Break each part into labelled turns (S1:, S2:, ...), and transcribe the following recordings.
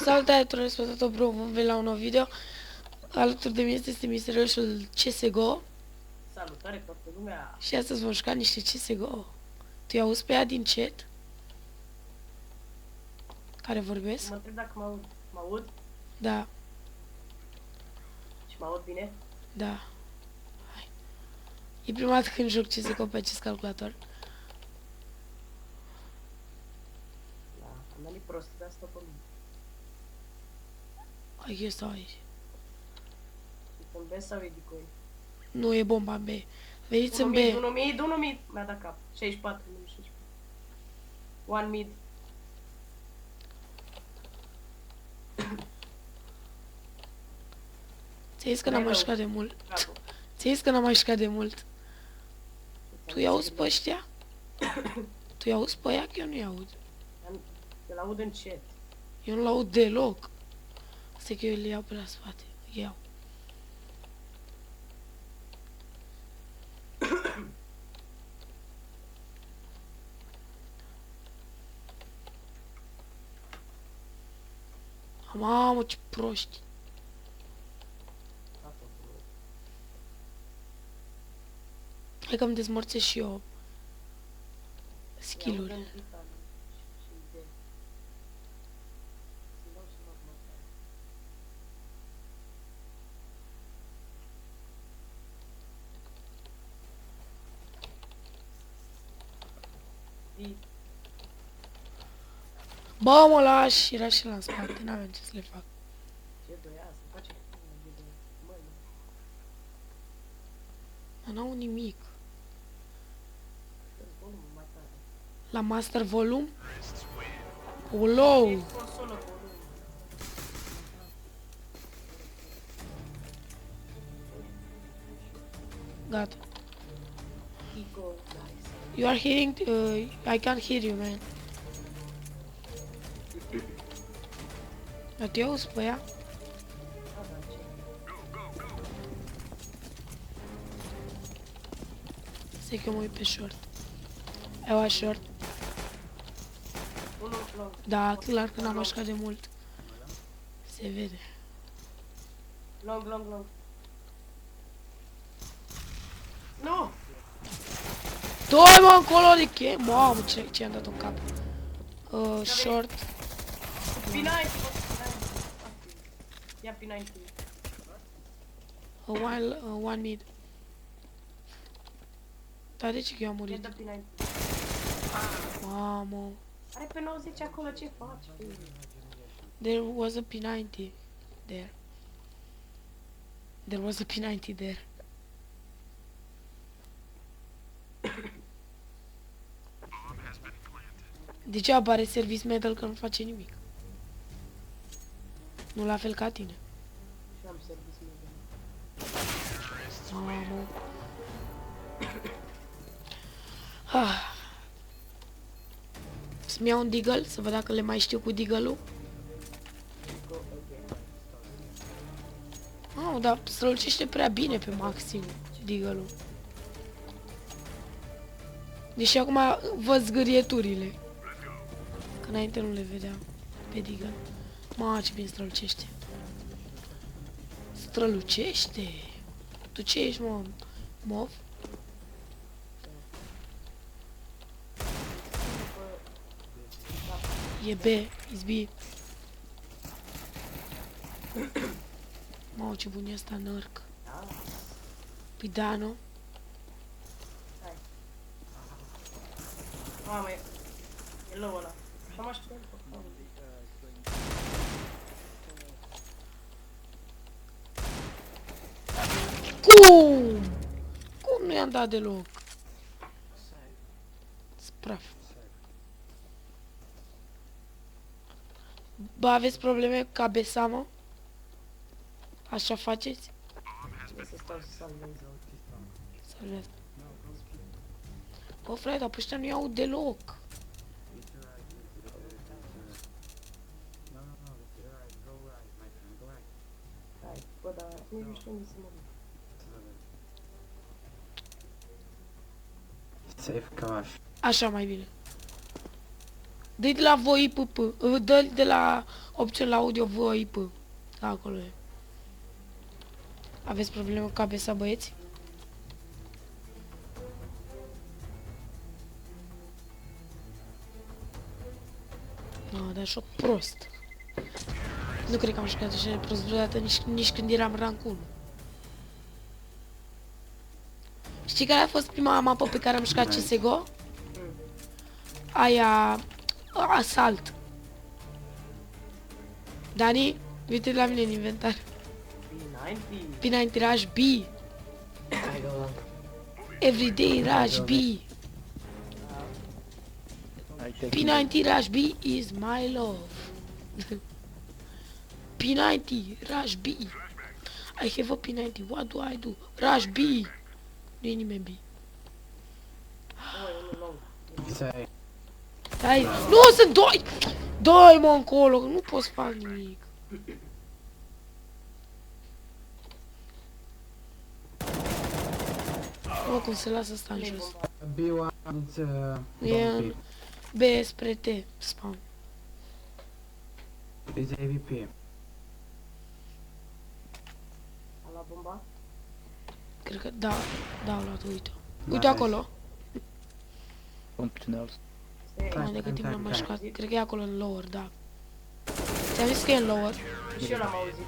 S1: Salutare tuturor, spătator bro, vom vedea la un nou video. Alături de mine este misteriosul CSGO.
S2: Salutare toată lumea!
S1: Și astăzi vom juca niște CSGO. Tu i-auzi pe ea din chat? Care vorbesc?
S2: Mă întreb dacă mă aud. Mă aud?
S1: Da,
S2: Și mă aud bine?
S1: da. Hai. E prima dată când joc CSGO pe acest calculator.
S2: Da, am venit prost, de asta pe mine.
S1: Hai, eu stau aici.
S2: Sunt în B sau e decoy?
S1: Nu e bomba în B. Veniți în B.
S2: 1 mid, 1 mid! Mi-a dat cap. 64, nu 64. 1 mid.
S1: Ți-ai zis că n-am mai jucat de mult.
S2: Bravo.
S1: Ți-ai zis că n-am mai jucat de mult. Tu i-auzi pe ăștia? Tu i-auzi pe ea? Că eu nu i-aud.
S2: Îl aud în chat.
S1: Eu nu-l aud deloc. Asta e că eu le iau pe la spate. Iau. Mamă, ce proști. Hai că-mi dezmorțesc și eu skill-uri. Bă, mă lași, era și la în spate, n-aveam ce să le fac.
S2: Ce doi asta? Face mă,
S1: Dar n-au nimic.
S2: volumul mai tare.
S1: La master volume? Olou!
S2: E consolă volum.
S1: Gata.
S2: Eco, nice.
S1: You are hearing, I can't hear you, man. Dar te auzi pe ea?
S2: Da, dar ce?
S1: Stai că eu mă uit pe short. Eu a short.
S2: Unul long.
S1: Da, clar că n-am mai jucat de mult. Se vede.
S2: Long, long, long. Nu!
S1: Doi mă încolo de che? Mamă, ce am dat în cap. Short.
S2: P90! Ia P90.
S1: One mid. Dar de ce că eu am
S2: Ia
S1: murit?
S2: dă P90.
S1: Mamă.
S2: Are pe 90 acolo, ce faci?
S1: There was a P90 there. There was a P90 there. De ce apare service medal că nu face nimic? Nu la fel ca tine.
S2: Și am service mediu.
S1: Mamă. Ah. Să-mi iau un deagle, să văd dacă le mai știu cu deagle-ul. Oh, dar strălucește prea bine pe maxim deagle-ul. Deși acum văd zgârieturile. Că înainte nu le vedeam pe deagle. Mamă, ce bine strălucește. Strălucește? Tu ce ești, mă? Mov? E B, is B. Mamă, ce bun e ăsta, nărc.
S2: Da,
S1: Păi da, nu?
S2: hai. Mamă, e low ăla. Și am așteptat.
S1: Cum? Cum nu i-am dat deloc? Spraf. Bă, aveți probleme ca Besama? Așa faceți?
S2: Să stau să salvez.
S1: Salvez. Bă, frate, dar pe ăștia nu iau deloc.
S2: Hai, bă, dar nu știu unde să mă duc.
S3: Safe cash.
S1: Așa mai bine. Dă-i de la voi, PP. Dă-i de la Opțiuni la audio VoIP. Da, acolo e. Aveți probleme cu KBSA, băieți? No, dar și prost. Nu cred că am jucat așa de prost vreodată nici când eram rank 1. Știi care a fost prima mapă pe care am jucat CSGO? Aia... Asalt. Dani, uite la mine în inventar.
S2: P90.
S1: P90 Rush B.
S3: I go long.
S1: Everyday Rush B.
S4: I take
S1: P90 Rush B is my love. P90 Rush B. I have a P90. What do I do? Rush B. Nu e nimeni B.
S2: Oh, e unul lung.
S4: Say,
S1: Dai, nu, sunt doi! Doi, mă, încolo, nu pot să fac nimic. Mă, cum se lasă asta în
S2: Play
S1: jos.
S2: bomba.
S4: B1 is
S1: Yeah.
S4: don't
S1: B spre T, spawn.
S4: is AVP.
S2: A luat bomba?
S1: Cred că, da, au luat, uite.
S4: Nice.
S1: Uite acolo.
S4: Und tunnels.
S2: Stai
S1: Mai
S2: aici.
S1: de cât timp n-am mai
S4: Hai.
S1: jucat. Cred că e acolo în lower, da. Ți-am zis că e în lower.
S2: Și eu l-am auzit.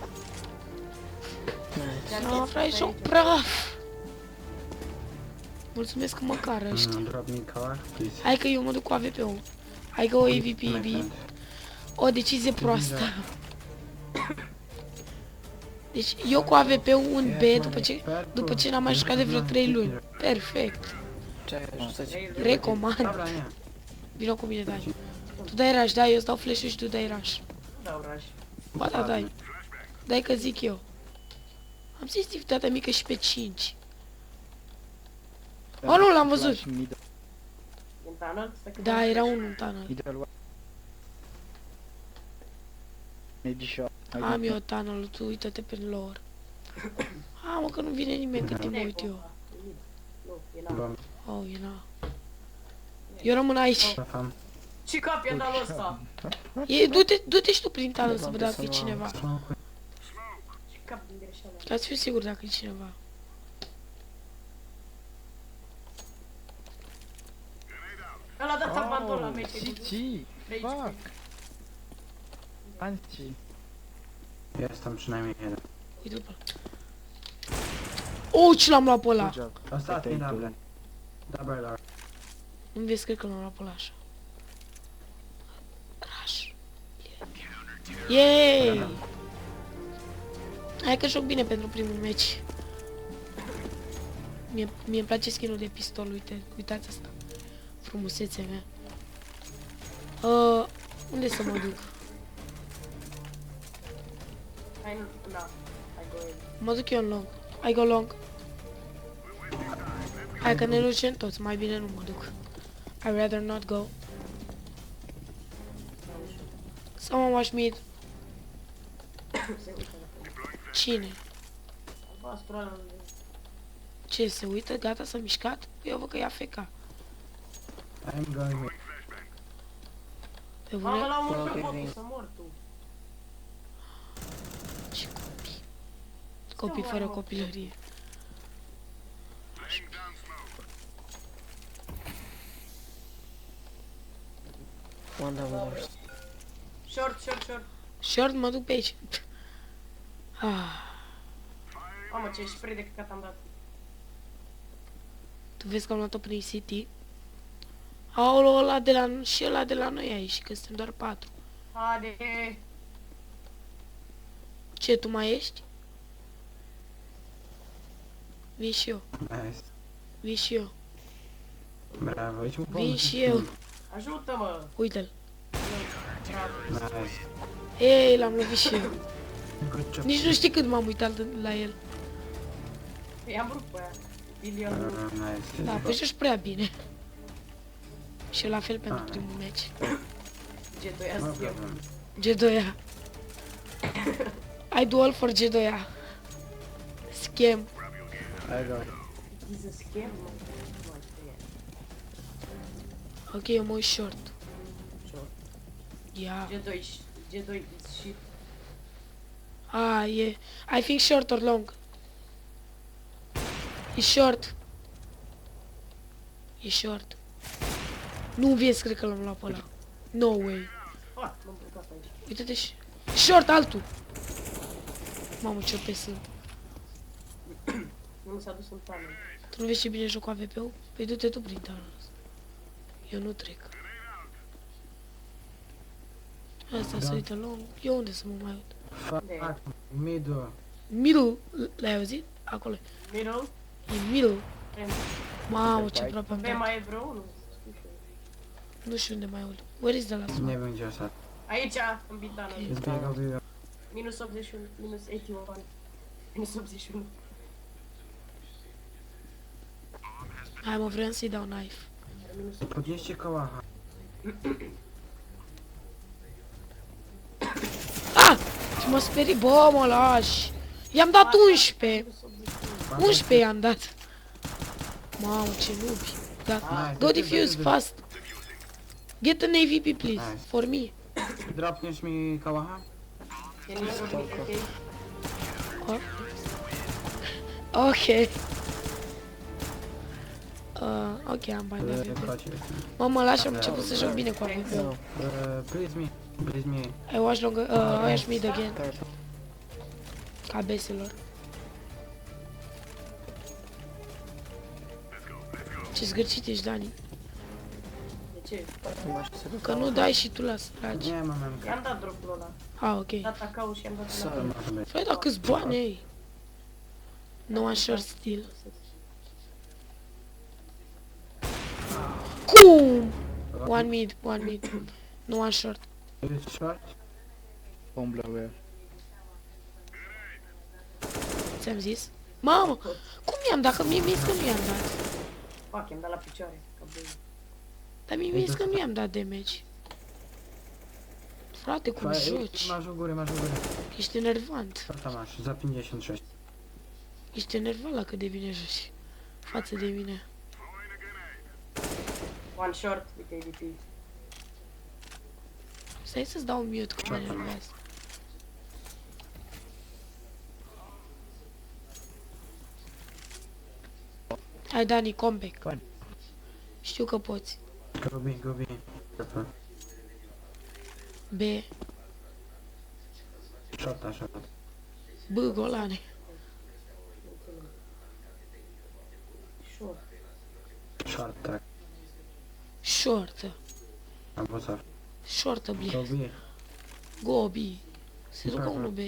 S3: Nice.
S1: No, frate, și-o praf. Mulțumesc că măcar ăștia.
S4: Drop me car, please.
S1: Hai că eu mă duc cu AVP-ul. Hai că o AVP,
S4: My
S1: B.
S4: friend.
S1: O decizie proastă. Deci eu cu AVP-ul un B după ce n-am mai jucat de vreo 3 luni. Perfect.
S3: Czekaj, rzucać.
S1: Recomand.
S4: Dobra, nie.
S1: Vino cu mine, dai. Tu dai rush, dai, eu îți dau flash-ul și tu dai rush.
S2: Dau rush.
S1: Ba da, dai. Dai că zic eu. Am sensitivitatea mică și pe 5. Oh, nu, l-am văzut.
S4: Flash middle,
S2: În tunnel? Stai că
S1: Da,
S2: dau
S1: era
S2: flash.
S1: unul în tunnel.
S4: middle one. Maybe shot. I
S1: Am
S4: don't
S1: eu tunnel, tu uită-te pe lower. A, mă, că nu vine nimeni cât timp mă
S2: Unde e
S1: uit eu.
S2: bomba? E mid. Nu, e
S4: know.
S2: la.
S4: Bomb.
S1: Oh, e na. Eu rămân aici.
S4: Fam.
S2: Ce cap e dalul ăsta?
S1: Du-te și tu prin tunnel să văd dacă e cineva.
S4: Smoke.
S2: Ce cap din greșeală?
S1: Ca să fiu sigur dacă e cineva.
S2: Ăla a dat abandon la meci.
S4: CT.
S2: Rage
S4: Fuck.
S2: quit.
S4: Anti. Jest tam przynajmniej jeden.
S1: Uite-l pe ăla. Oh, ce l-am luat pe ăla.
S4: Good job. Ostatni Potato. double. Double door.
S1: Nu vezi, cred că l-am luat pe ăla așa. Rush. Yay! Hai că joc bine pentru primul meci. Mie îmi place skin-ul de pistol, uite, uitați asta. Frumusețea mea. Unde să mă duc?
S2: Hai, da. Hai, go ahead.
S1: Mă duc eu în long. I go long. Hai că ne ducem toți, mai bine nu mă duc. I rather not go. Someone watch mid.
S2: Se uită la fel.
S1: Cine?
S2: Albastru ăla.
S1: Ce, se uită? Gata, s-a mișcat? Eu văd că e AFK.
S4: I'm going with.
S1: Pe
S2: Mamă,
S1: bune?
S2: l-am omorât pe
S3: Ok,
S2: botul,
S3: vin.
S2: să mor tu.
S1: Ce copii. Copii fără copilărie.
S3: One down doors.
S2: Short, short, short.
S1: Short, mă duc pe aici. Ah,
S2: Mamă, ce spray de căcat am dat.
S1: tu vezi că am luat-o prin City? Aolo, ăla de la... și ăla de la noi aici, că suntem doar 4.
S2: Haide.
S1: Ce, tu mai ești? Vin și eu,
S4: Nice.
S1: vin și eu,
S4: Bravo. Idź mu
S1: vin
S4: pomóc.
S1: și eu.
S2: Ajută-mă.
S1: Uite-l.
S2: Bravo.
S4: Nice.
S1: Ei, l-am lovit și eu.
S4: Good job.
S1: Nici nu știi cât m-am uitat la el.
S2: I-am rupt pe aia. Bilionul.
S4: Nice.
S1: Da, pe joci prea bine. Și la fel pentru
S4: Ah.
S1: primul meci.
S2: G2
S4: No
S2: azi eu.
S4: problem.
S1: G2A. I do all for G2A. Scam.
S4: I go.
S2: He's a scam, mă. Nu mai știu.
S1: Ok, eu mă uit short.
S2: Short.
S1: Ia.
S2: G2 is shit.
S1: E... I think short or long. E short. E short. Nu vezi, cred că l-am luat pe ăla. No way.
S2: Ah, m-am plecat aici.
S1: Uite-te și... Short, altul! Mamă, ce OP sunt.
S2: Nu mi s-a dus în tană.
S1: Tu nu vezi ce bine joc cu AVP-ul? Păi du-te tu prin tanul ăsta. Eu nu trec. Asta se uită long. Eu unde să mă mai uit?
S4: Fuck, middle.
S1: Middle, l-ai auzit? Acolo.
S2: Middle.
S1: E middle.
S2: Frame.
S1: Mamă, ce aproape am
S2: Pe
S1: dat.
S2: mai e vreo unul? Știu și eu.
S1: Nu știu unde mai ult. Where is the last one?
S4: Never just that.
S2: Aici, în bitană.
S4: It's big of you.
S2: Minus 81, minus 81. Minus 81.
S1: Hai mă, vreau să-i dau knife.
S2: Minus
S4: Podnieście kałacha.
S1: Ce mă sperii, bă, mă lași. I-am dat 11. 11 i-am dat. Mamă, ce nubi. Da. Go defuse fast. Get an AVP, please.
S4: Nice.
S1: For me.
S4: Dropniesz mi kałacha?
S2: Can you drop me, okay?
S1: Ok. Ok, am bani de AVP.
S4: Chodź.
S1: Mamă, lași, am început să joc bine cu AVP.
S3: No.
S4: Please me. Please me.
S1: I watch long, I watch mid again.
S3: Purple.
S1: Ca beselor. Ce zgârcit ești, Dani.
S2: De ce?
S3: Nu mai știu să duc.
S1: Că nu dai și tu la săraci.
S4: Nie mam MK.
S2: I-am dat dropul ăla.
S1: Ok.
S2: Am dat acau și am dat
S3: Sorry.
S2: la
S4: Może być.
S1: Fai, dar câți bani ai? No one short still. Cum? One mid, one mid. No one short.
S4: Jest short?
S5: Bomb lower.
S1: Ți-am zis? Mamă, cum i-am dat? Că mie mi-e că nu i-am dat.
S2: Fuck, i-am dat la picioare. Ca băi.
S1: Dar mie că nu i-am dat damage. Frate, cum joci?
S4: Masz u góry, masz u góry.
S1: Ești enervant.
S4: Shorta masz, za 56.
S1: Ești enervant la cât de bine joci. Față de mine.
S2: One short with ADP.
S1: Stai să-ți dau mute că mă enervează. Hai, Dani, comeback.
S5: Bun.
S1: Știu că poți.
S4: Go B, go B. Purple.
S1: B.
S4: Shorta, short.
S1: B, golane.
S2: Short.
S4: Short, tak.
S1: Short.
S4: Albo co?
S1: Short,
S4: Go
S1: bine.
S4: B.
S1: Go, B. Se ducă unul B.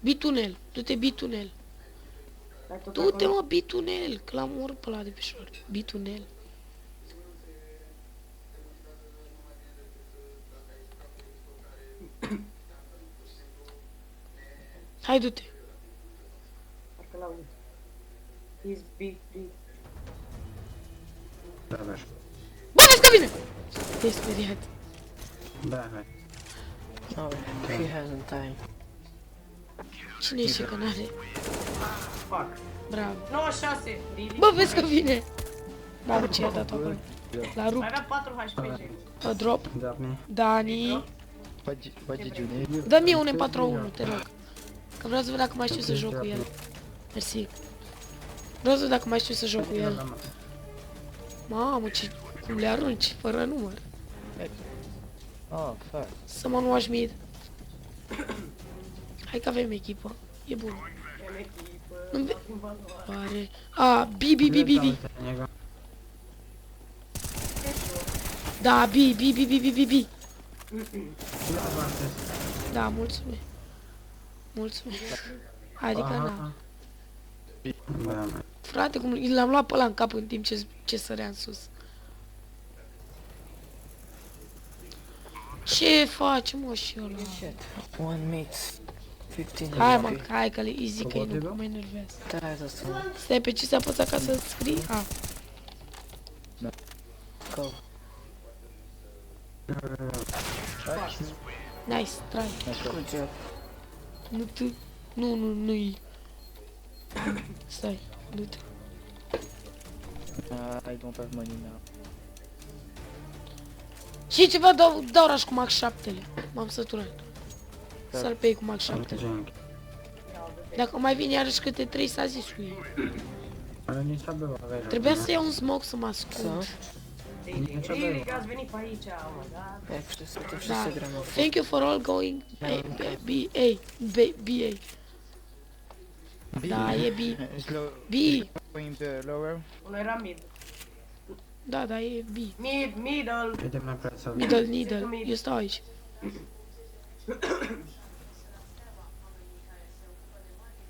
S1: B-tunel. Du-te B-tunel.
S2: Ai tot
S1: Du-te,
S2: acolo?
S1: mă, B-tunel. Că l-am omorât pe ăla de pe short. B-tunel. Hai, du-te.
S2: Parcă l-aud. He's big, big.
S4: Dawaj.
S1: Bă, vezi că vine! Te-ai speriat.
S4: Dawaj.
S3: No, he hasn't time.
S1: Cine e și că n-are?
S2: Fuck.
S1: Bravo.
S2: 96. Really?
S1: Bă, vezi că vine! Mamă, ce i-a dat acolo? L-a
S2: Mai
S1: rupt.
S2: avea 4 HP.
S1: A drop.
S4: Dawaj.
S1: Dani.
S5: What did you need?
S1: Dă mie un M4A1, te rog. Că vreau să văd dacă mai știu să joc cu el. Mersi. Vreau să văd dacă mai știu să joc cu el. Mamă, ce... cum le arunci, fără număr.
S5: Oh, fuck.
S1: Someone watch mid. Hai că avem echipă. E bun.
S2: În echipă.
S1: Nu ve-
S2: în valoare.
S1: Pare. A, B, B, B, B, B.
S4: Niego.
S1: Da, B, B, B, B, B, B, B.
S4: Ile masz?
S1: Da, mulțumesc. Mulțumesc. Adică na.
S4: Dawaj.
S1: Frate, cum l-am luat pe ăla în cap în timp ce sărea în sus. Ce face, mă, și ăla?
S3: Shit. One mix. 15
S1: Hai, mă,
S3: HP.
S1: hai că le easy, că e nu mă enervează.
S3: Da, asta.
S1: Stai, pe ce să apăsa ca să scrii? A,
S3: Go.
S1: nice, try.
S3: Good job.
S1: Nu tu, nu-i. Stai, du-te.
S5: I don't have money now.
S1: Și ceva, dau raș cu max 7-le. M-am săturat. Să-l pe ei cu Mac 7.
S4: Dzięki.
S1: Dacă mai vin iarăși câte 3 s-a zis cu ei.
S4: Ale nie trzeba było, wiesz.
S1: Trebuia să iau un smoke să mă ascund.
S2: Riri, că ați venit pe aici, mă, da?
S3: E, wszyscy, to
S1: Da.
S3: wszyscy gramy.
S1: Thank you for all going B. Da, e B.
S5: Slow.
S1: B.
S5: Going the lower.
S2: Unul era mid.
S1: Da, e B.
S2: Middle.
S4: Idę na plecach.
S1: Needle. Eu stau aici.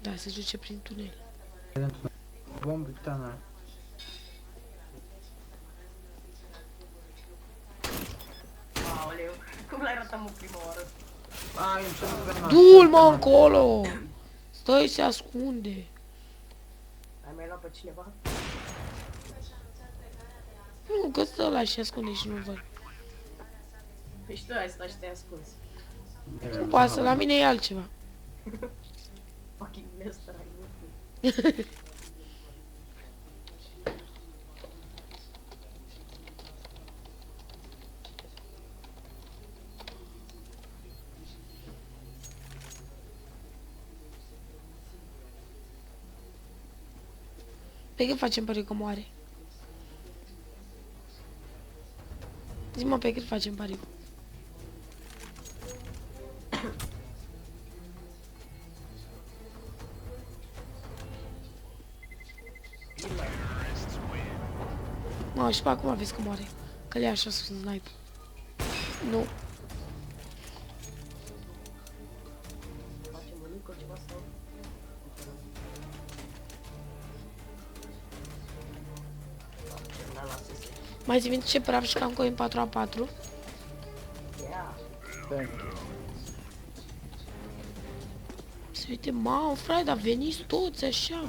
S1: Da, se duce prin tunel.
S4: Jeden tu. Bomby tunel.
S2: Aoleu, cum l-ai ratat mă prima oară?
S4: A, im przed
S1: Du-l, mă, încolo! Stai, se ascunde.
S2: Ai mai luat pe cineva?
S1: Nu, că stă ăla și ascunde și nu văd.
S2: Păi și tu ai stat și te-ai ascuns.
S4: Nie
S1: Nu
S4: wiem.
S1: pasă, la mine e altceva.
S2: Fucking Lester, ai mult.
S1: Pe cât facem pariu că moare? Zi-mă pe cât facem pariu. Mă, și pe acum vezi că moare. Că le-a așa sus în sniper. Nu.
S2: Facem un nico ceva sau? N-a lasă să
S1: Mai zi minte ce praf jucam cu în 4x4?
S2: ia.
S5: Thank
S1: Se uite, mamă, frate, dar veniți toți așa.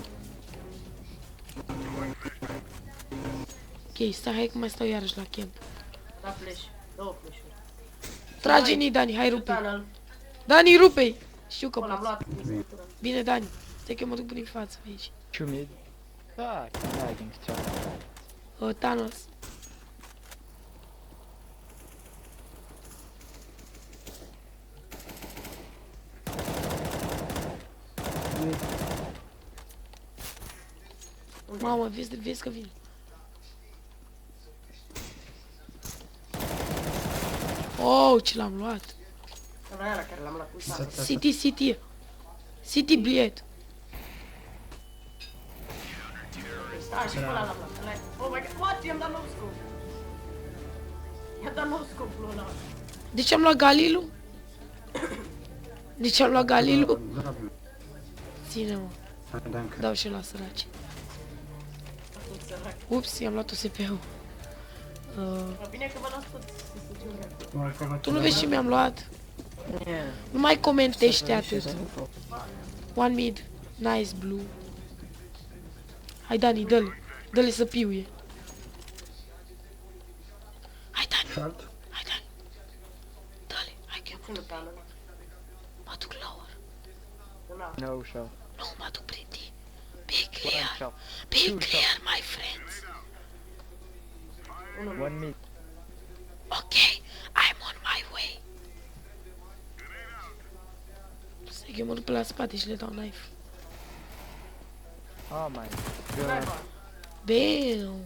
S1: Ok, stai, hai că mai stau iarăși la camp.
S2: Da flash. Două flash-uri.
S1: Trage-ni, Dani, hai rupe.
S2: Tunnel.
S1: Dani, rupe-i! Știu că
S2: Bă, l-am
S1: poți.
S2: luat.
S1: Bine, Dani. Stai că eu mă duc prin față pe aici.
S5: you mid. Ah, lagging chat.
S1: Thanos. Mamă, vezi că vine. Oh, ce l-am luat.
S2: Ăla era care l-am luat cu Tunnel.
S1: City bliet.
S2: Stai, și pe ăla l-am luat. Ăla e- Oh my god, what? I-am dat nou scope. I-am dat nou scope-ul ăla.
S1: De ce am luat Galilu? De ce am luat Galilu?
S4: Zrobił.
S1: Ține-mă,
S4: Danke.
S1: dau și la săraci.
S2: Fucking sărac.
S1: Ups, i-am luat OSP-ul.
S2: Dar bine că vă las toți să se ciungă.
S1: Tu nu vezi ce mi-am luat?
S3: Nie.
S1: Nu mai comentește
S3: się
S1: atât.
S3: zajmował.
S1: One mid. Nice blue. Hai Dani, dă-l. Dă-le să piuie. Hai Dani,
S4: Short.
S1: hai Dani. Dă-le, hai că eu
S2: Ce nu Tunnel?
S1: mă duc lower.
S2: Nu,
S5: No shot.
S1: Nu, mă duc prin tine. Be
S5: One
S1: clear.
S5: shot.
S1: Be clear, my friends.
S5: One mid.
S1: Ok, I'm on my way. Stai că eu mă duc pe la spate și le dau knife.
S5: Oh my
S2: nu,
S5: god.
S2: bă.
S1: Bam!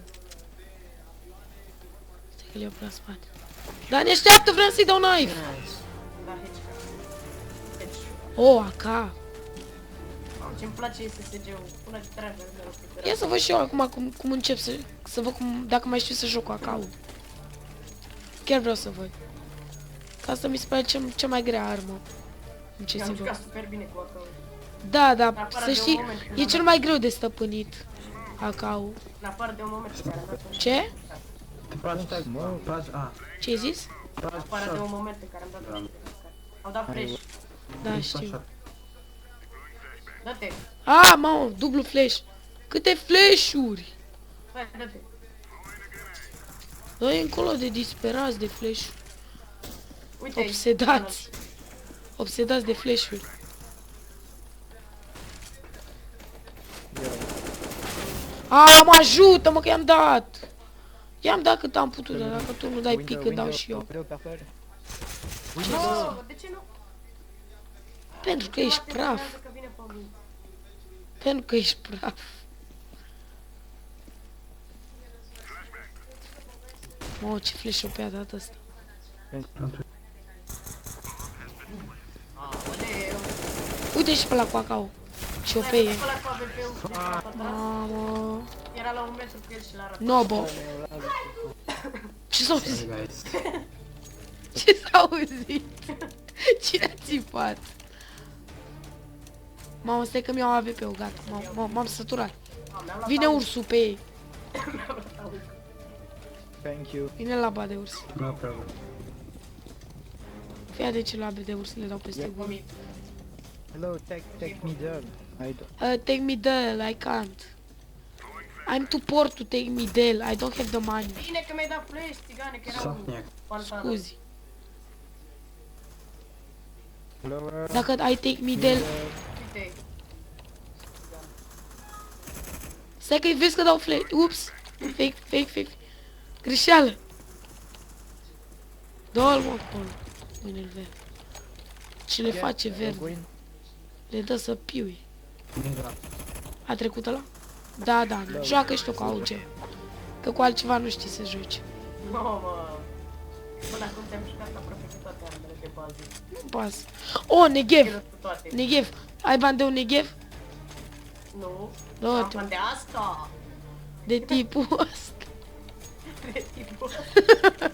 S1: Stai că le iau pe la spate. Dani, așteaptă, vreau să-i dau knife.
S3: Nice.
S2: Da, hedge.
S1: Oh, AK.
S2: Ce-mi place este SG-ul. Până ce trage, nu
S1: Ia să văd și eu acum cum încep să văd dacă mai știu să joc cu AK-ul. Chiar vreau să văd. Că asta mi se pare cea mai grea armă. În ce
S2: Am
S1: se
S2: jucat super bine cu AK-ul.
S1: Da, da,
S2: Afară
S1: să
S2: de un
S1: știi,
S2: moment când
S1: e
S2: am
S1: cel mai greu de stăpânit AK-ul.
S2: În afară de un moment în care am dat un
S1: Ce?
S4: Ty patrz tak, patrz A.
S1: Ce ai zis?
S4: Patrz
S2: afară de un
S4: short.
S2: moment în care am dat un Au dat flash.
S1: Da,
S4: Patrz
S1: știu.
S4: short.
S2: Dă-te.
S1: Ah, mamă, dublu flash. Câte flash-uri!
S2: Hai, dă-te.
S1: Dă-i încolo de disperați de flash.
S2: Uite-i.
S1: Obsedați. Obsedați de flash-uri. Ah, mă ajută-mă că i-am dat. I-am dat cât am putut, dar dacă tu nu dai pică, dau și eu.
S5: Window, buffer.
S2: No, de ce nu?
S1: Pentru că ești praf.
S2: Că vine pe mine.
S1: Pentru că ești praf. Mă, ce flash-o pe a dat ăsta.
S2: Aoleu.
S1: Uite și pe la Coacao. Și o peie.
S2: Ăla cu AVP-ul de pata ta.
S1: Mamă.
S2: Era la un metru cu el și l-a arătat.
S1: Nobo. Ce s-a auzit?
S4: Sorry, guys.
S1: Ce s-a auzit? Cine a țipat? Mamă, stai că mi-au AVP-ul, gata. M-am săturat. Vine ursul pe ei.
S5: Thank you.
S1: Vine la ba de urs.
S4: No problem.
S1: Fii de ce labe de urs le dau peste gură.
S5: Hello, take middle. I don't.
S1: Take me there, I can't. I'm too poor to take me there, I don't have the money.
S2: Bine că mi-ai dat flash, țigane, că era un
S4: Sofniak.
S2: pantalon.
S1: Scuzi.
S5: Lower.
S1: Dacă I take me there...
S2: Uite,
S1: Stai că-i vezi că dau flash. Ups. Fake. Greșeală. Dă-l mă acolo. Mâine-l verde. Și le face verde.
S5: Green.
S1: Le dă să piui.
S4: Mira.
S1: A trecut ăla? Da. Joacă și tu cu AUG. Că cu altceva nu știi să joci.
S2: no, mă. Până acum te-am jucat aproape cu toate armele de bază.
S1: Nu pasă. Oh, Negev.
S2: Cu toate.
S1: Negev. Ai bani de un Negev?
S2: Nu.
S1: Da,
S2: Am de asta.
S1: de tipul ăsta.
S2: De tipul ăsta.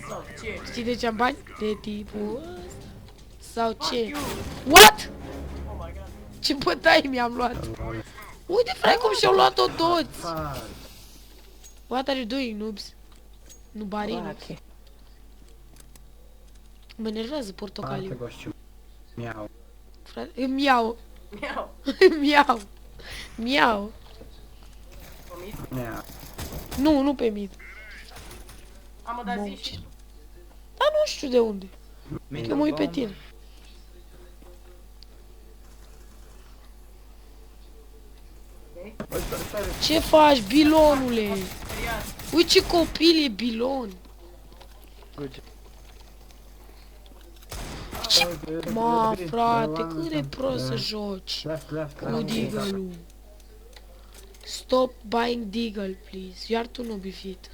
S2: Sau ce?
S1: Știi de ce am bani? De tipul ăsta. Sau ce?
S2: Fuck you.
S1: What?
S2: Oh my god.
S1: Ce bătaie mi-am luat. Uite, frate, cum și-au luat-o toți.
S4: Fuck.
S1: What are you doing, noobs? Nu barino.
S3: Lucky.
S1: Mă enervează
S4: Parte
S1: portocaliu.
S4: gościu. Miau.
S1: Frate, îmi iau.
S2: Miau.
S1: Îmi iau. Miau.
S2: Pomit.
S4: Miau.
S1: Nu pe mid.
S2: Am o dat
S1: Mamă,
S2: zi
S1: ce-
S2: și...
S1: Dar nu știu de unde. Că mă uit pe tine. Ce faci, bilonule?
S2: Speriat.
S1: Uite ce copil e bilon.
S5: Good job.
S1: Ma, frate, cât de prost să joci.
S4: Left.
S1: Cu Deagle-ul. Stop buying Deagle, please. Iar tu nu bifit.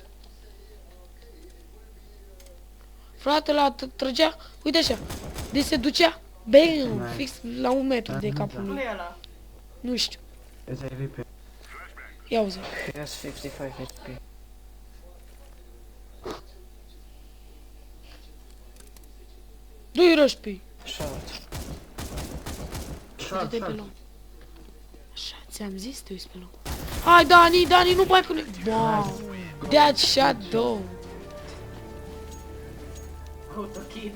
S1: Frate, la trăgea, uite așa. De se ducea, bam, fix la 1 metru de capul
S2: Nu
S1: lui.
S2: e ăla.
S1: Nu știu.
S4: Is hij reaper?
S1: Ia uzi.
S3: He has 55 HP.
S1: Du-i rush pe ei.
S3: Shot.
S1: Du-te pe lung. Așa, ți-am zis să te uiți pe lung. Hai, Dani, nu mai pune. Wow, that shot, though.
S2: Autokid.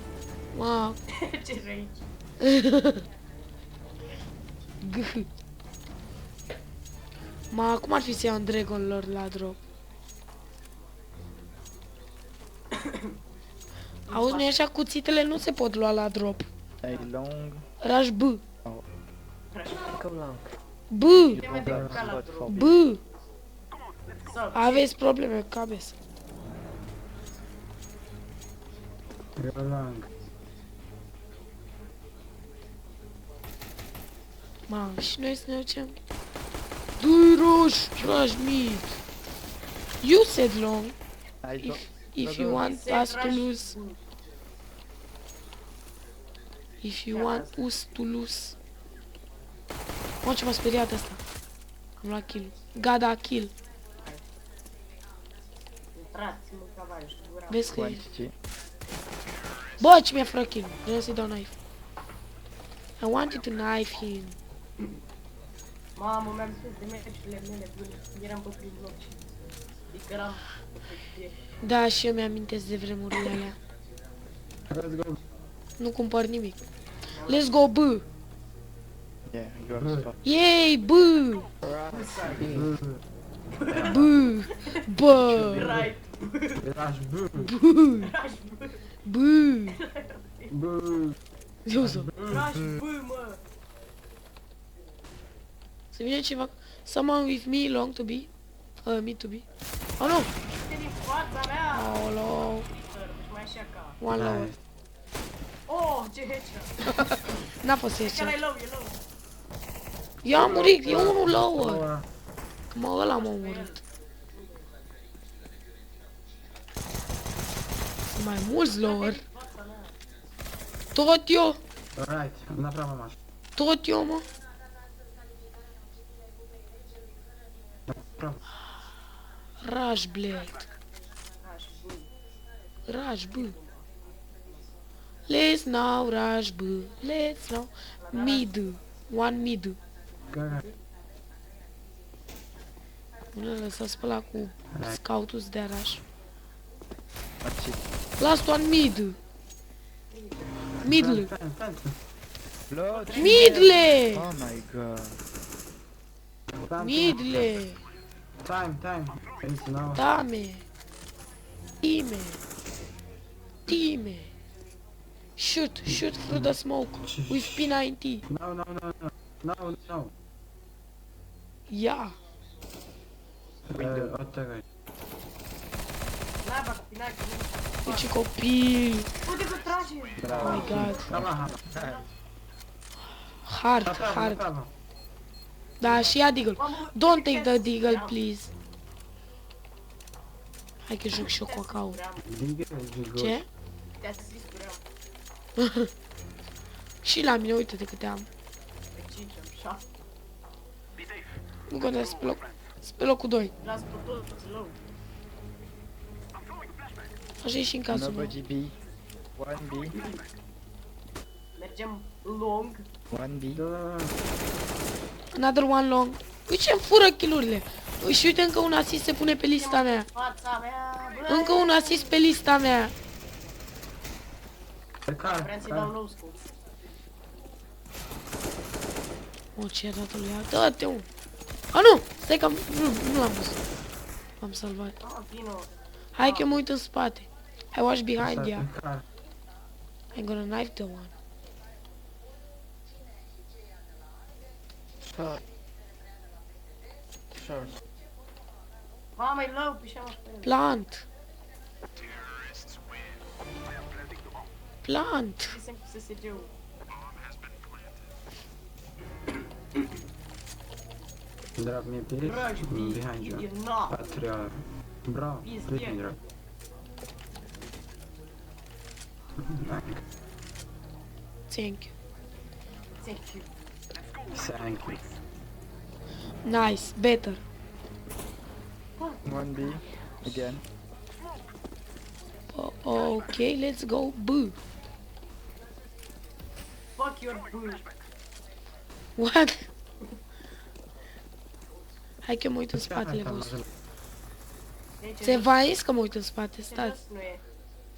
S1: Ma,
S2: Ce rage.
S1: Ma, cum ar fi să iau un Dragon lor la drop? Auzi, nu așa, cuțitele nu se pot lua la drop.
S5: A long.
S1: Rush B.
S3: Go long.
S1: B.
S2: Te mai de ca la drum.
S1: B.
S2: Sau
S1: Aveți probleme cu cabeza.
S4: Go long.
S1: Mamă, și noi să ne ducem. Du-i rush mid. You said long.
S5: I don't.
S1: If you want us to lose. If you want us to lose. Mă, ce m-a speriat asta. Am luat kill. Gada kill.
S2: intrați-mă cavaliu, știu gura.
S1: Vezi că e...
S5: Quantity.
S1: Bă, ce mi-a furat kill. Vreau să-i dau knife. I wanted to knife him.
S2: Mamă, mi-am spus de meciurile mele bune. Eram pe prim loc și... Adică eram...
S1: Da, și eu mi-amintesc de vremurile alea.
S4: Let's go.
S1: Nu cumpăr nimic. Let's go, B!
S5: Yeah, you are spot.
S1: Yay, B! B! Bă!
S2: Right.
S4: Rush boo.
S1: B!
S4: Boo.
S1: Eu să...
S2: Rush, bă, mă!
S1: Să vină ceva... Someone with me long to be? Me to be? Oh, nu!
S2: Te din fața mea!
S1: Aolo!
S2: Mai așa ca...
S1: One lower.
S2: Oh, Oh, ce headshot.
S1: N-a fost
S2: Chiar
S1: headshot.
S2: e low, e low.
S1: Eu am murit, e unul lower.
S4: Ăla.
S1: Că mă, ăla m-a omorât. Sunt mai mulți lower. Tot eu,
S4: Right, направо маш.
S1: tot eu, mă.
S4: Направо.
S1: Rush, blade. Rush, bă. Let's now rush, bă. Let's now. Mid. One mid.
S4: Гага.
S1: Nu lăsați pe ăla cu scoutul de rush.
S5: That's it.
S1: Last one mid. Middle.
S4: Fan.
S5: Blood!
S1: Midle.
S5: Oh my god.
S1: Midle.
S4: Time. It's now.
S1: Dame. Time. Shoot through the smoke with P90.
S4: No.
S1: Yeah.
S4: От така.
S2: N-ai băgat, n-ai, că nu.
S1: Ce copil.
S2: Uite că trage.
S1: Oh my god.
S4: Ама.
S1: Hard. Da, și ia deagle. Don't take the deagle, please. Hai că joc și eu cu account. Ce?
S2: Te-a zis vreau.
S1: Și la mine, uite-te câte am.
S2: Pe 5, am 7.
S1: Nu contează pe locul 2.
S2: Las pe toți low.
S1: Așa e și în cazul meu.
S5: Nobody B. One B.
S2: Mergem long.
S5: One B.
S1: Another one long. Uite ce-mi fură kill-urile. Și uite încă un asist se pune pe lista mea.
S2: Fața mea, bă.
S1: Încă un asist pe lista mea.
S2: Vreau să-i dau low scope.
S1: O, ce a dat lui ea? Dă-te un. A, nu! Stai că nu l-am văzut. M-am salvat.
S2: Ah, vino.
S1: Hai că mă uit în spate. I watch behind ya. I'm gonna knife the one.
S3: Short.
S2: Mamă, e low, pișeam pe el.
S1: Plant. Plant.
S2: Zisem cu SSG-ul.
S4: Drag me please.
S2: Dragi,
S4: Behind you.
S2: idiot, na.
S4: Patriot. Bro,
S2: Пиздец.
S4: please me drag.
S1: Thank you.
S2: Thank you.
S4: Thank you.
S1: Nice. Better.
S5: One B. Again.
S1: Okay, let's go. Boo.
S2: Fuck your boo.
S1: What? Hai că mă uit în spatele vostru.
S2: Deci,
S1: Se va ins că mă uit în spate.
S2: ce
S1: Stați.
S2: jos nu e.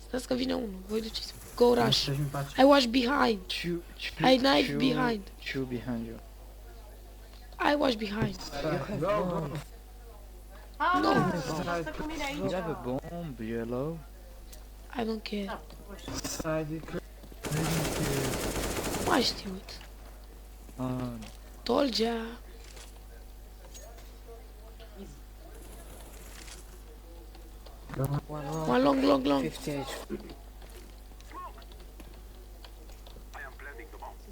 S1: Stați că vine unul. Voi duceți. Go rush.
S4: Să-și în pace.
S1: I watch behind. I knife
S5: two
S1: behind.
S5: Two behind you.
S1: I watch behind.
S4: Go.
S2: Ah,
S1: Nu.
S2: stă cu mine
S5: You
S2: aici.
S5: have a bomb, yellow.
S1: I don't care.
S2: Da, bă, știu.
S4: Side
S1: Nu mai știut. Tolgea.
S3: One long.
S1: One long.
S3: 50 HP.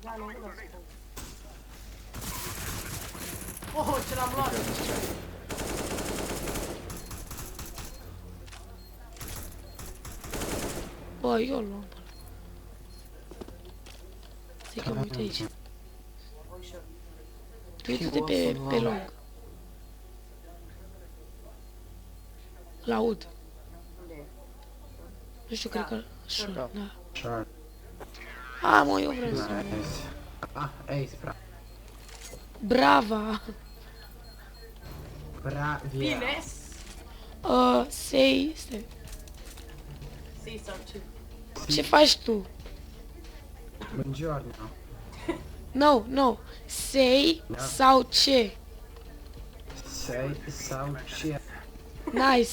S2: Da, nu, nu, oh, ce l-am luat.
S1: Bă, eu îl luam. Stai că mă uit aici.
S2: Ușor.
S1: Tu uite-te pe lung. L-aud.
S2: Unde e?
S1: Nu știu, cred că... Short, da.
S4: Short.
S1: A, mă, eu vreau să...
S4: Nice. Ah, ace, bra.
S1: Brava!
S4: Bravia.
S2: Bine.
S1: Sei... Stai.
S2: Sei sau ce?
S1: Ce faci tu?
S4: Buongiorno.
S1: No. Sei
S4: Da.
S1: sau ce?
S4: Sei sau ce?
S1: Nice.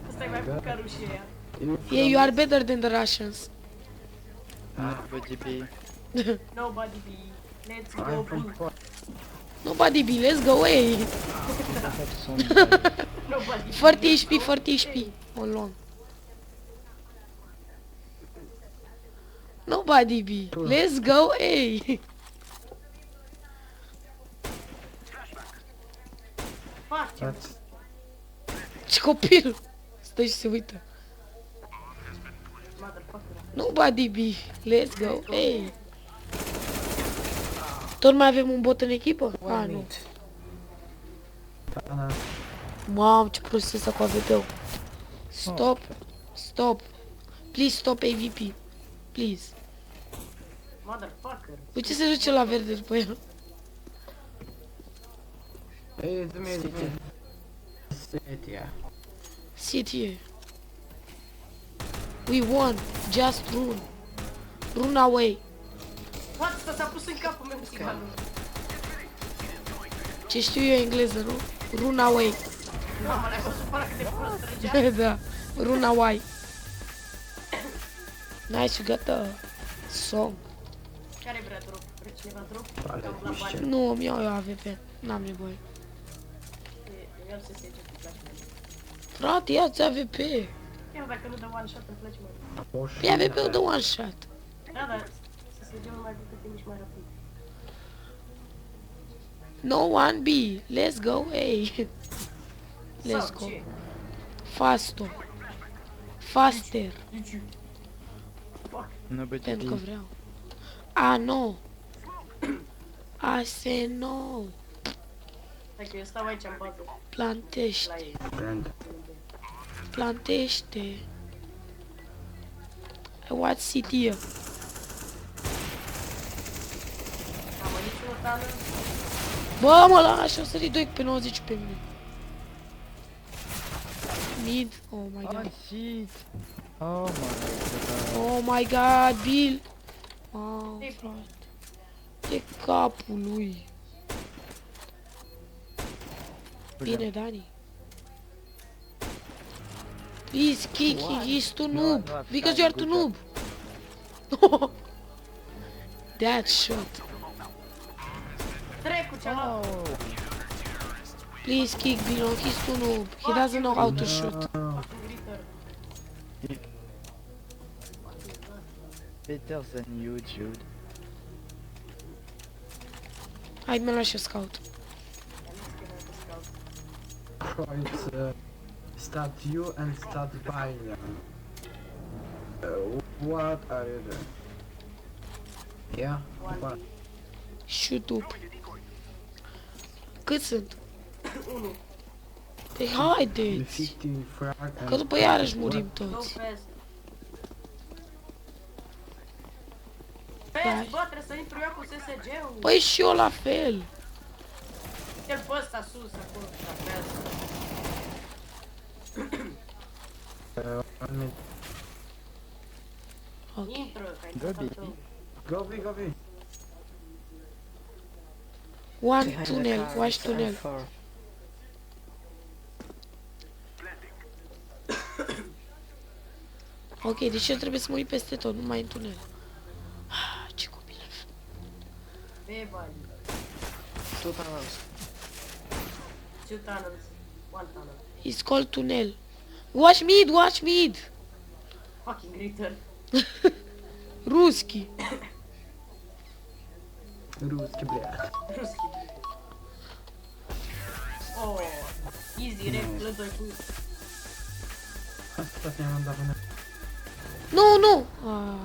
S2: Asta e mai bun ca rușia.
S1: Yeah, you are better than the Russians.
S5: Nobody B.
S2: Nobody be. Let's go
S4: I'm from
S2: boo.
S4: Port.
S1: Nobody be, let's go away.
S5: Have some
S2: Nobody be.
S1: 40 HP, 40 HP. O luăm. No Nobody B. Let's go A.
S2: Facem.
S4: That's...
S1: Ce copil. Stă și se uită.
S2: Motherfucker.
S1: Nobody B. Let's go A. Tot mai avem un bot în echipă? Ah, nu.
S4: Da, da.
S1: Mamă, ce prost ăsta cu AVP-ul. Stop. Stop. Please stop AVP. Please.
S2: Motherfucker.
S1: Uite se duce la verde după el.
S4: Ei, Dumnezeu. Setia.
S1: City. We won. Just run. Run away.
S2: What? Ăsta s-a pus în capul meu țiganul.
S1: Ce știu eu engleză, nu? Run away.
S2: Mamă, n-ai văzut până cât de prost trăgea?
S1: Da. Run away. Nice, you got the song.
S2: Care vrea drop? Vrea cineva drop?
S4: Vale,
S2: Cam la bani.
S1: Nu, îmi iau eu AVP. N-am nevoie.
S2: Eu să se ce îmi place mai mult.
S1: Frate, ia-ți AVP.
S2: Eu dacă nu dă one shot îmi place mai mult.
S1: Pe AVP-ul de one shot.
S2: Da, dar să se dea mai cu timp și mai rapid.
S1: No one B. Let's go A. Let's
S2: Sau
S1: go.
S2: ce?
S1: Faster. Faster.
S2: Fuck.
S5: Nobody
S1: Pentru că
S5: B.
S1: vreau. A, nu. A, se no.
S2: Dacă eu stau aici în bază la
S1: Plantește.
S2: ei.
S4: Brand.
S1: Plantește. I want city.
S2: Mamă, niciunul tală.
S1: Bă, mă lași, o sări 2 pe 90 pe mine. Mid. Oh my
S5: Oh
S1: god.
S5: shit! Oh my god.
S1: Oh my god, Bill. Oh, frate. E capul lui. Bine, Dani. Please, kick, he's too noob.
S5: no,
S1: Because you are too noob. That shot.
S2: Trec cu cealaltă.
S5: Oh!
S1: Please kick Bilon, he's too noob. He doesn't know how to shoot.
S2: Fucking gritter.
S5: Better than you, Jude.
S1: Hai, mi-a luat și eu scout.
S4: So it's stat you and stat Biden. What are you doing? Yeah? What?
S1: Shoot up. Cât sunt?
S2: 1.
S1: Păi haideți.
S4: 15 frag and...
S1: Că după iarăși murim
S2: Go
S1: toți.
S2: fast.
S1: Da.
S2: Fast, bă, trebuie să intru eu cu SSG-ul.
S1: Păi și eu la fel.
S2: Uite-l pe ăsta sus, acolo, la fast.
S4: One minute.
S1: Ok.
S2: Intră, că ai
S5: Go
S2: intrat al
S5: B.
S2: tău.
S4: Go B, go B.
S1: One
S3: Behind the
S1: tunnel,
S3: car,
S1: watch
S3: it's
S1: tunnel.
S3: R4.
S1: Ok, deci eu trebuie să mă uit peste tot, nu mai în tunel. Ah, ce copil.
S2: Pe bani.
S3: 2 tunnels.
S2: 2 tunnels. 1 tunnel.
S1: It's called tunnel. Watch mid, watch mid.
S2: Fucking gritter.
S1: Ruski.
S4: Русский, блядь.
S2: Ruski. Oh, easy, rep, le 2 cu...
S4: Asta mi-am dat până...
S1: Nu, nu. Ah.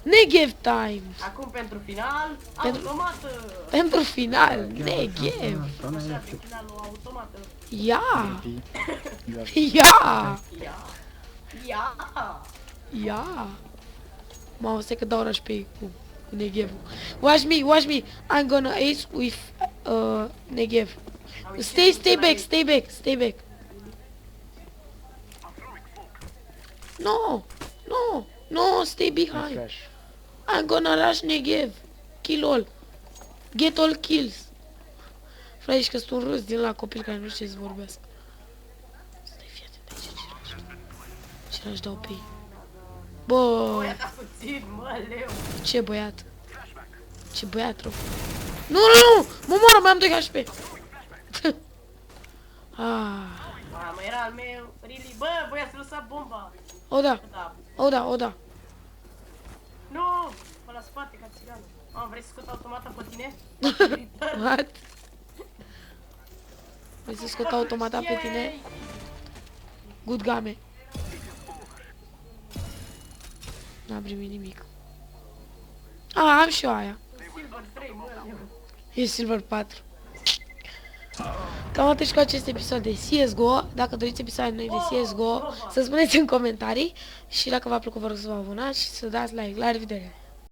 S1: Negev time.
S2: Acum pentru final,
S1: Pentru-
S2: automată!
S1: Pentru final, Negev.
S2: Așa, pe finalul automată.
S1: Ia.
S5: B. You have
S1: Ia.
S2: Ia! Ia!
S1: Ia. Mamă, stai că dau rush pe ei cu Negev. Watch me. I'm gonna ace with Negev. Stay back. No, stay behind.
S5: flash.
S1: I'm gonna rush Negev. Kill all. Get all kills. Frate, ești că sunt un râs din la copil care nu știe să vorbească. Stai, fii atent aici, ce l-aș dau pe ei. Bă,
S2: Băi, a dat puțin, mă, leu!
S1: ce băiat. Ce băiat rău. Nu, mă moară, mai am 2 HP. Ah.
S2: Mamă, era al meu, really? Bă, băia să lăsa bomba!
S1: O da,
S2: Da,
S1: o da.
S2: Nu! Mă la spate ca țiganul. Vrei să scot automata pe tine?
S1: What? Vrei să scot automata pe tine?
S2: Yay!
S1: Good game. N-am primit nimic. Am și eu aia.
S2: Silver 3, mă.
S1: E Silver 4. Cam atât și cu acest episod de CSGO. Dacă doriți episoade noi de CSGO, să spuneți în comentarii. Și dacă v-a plăcut, vă rog să vă abonați și să dați like. La revedere!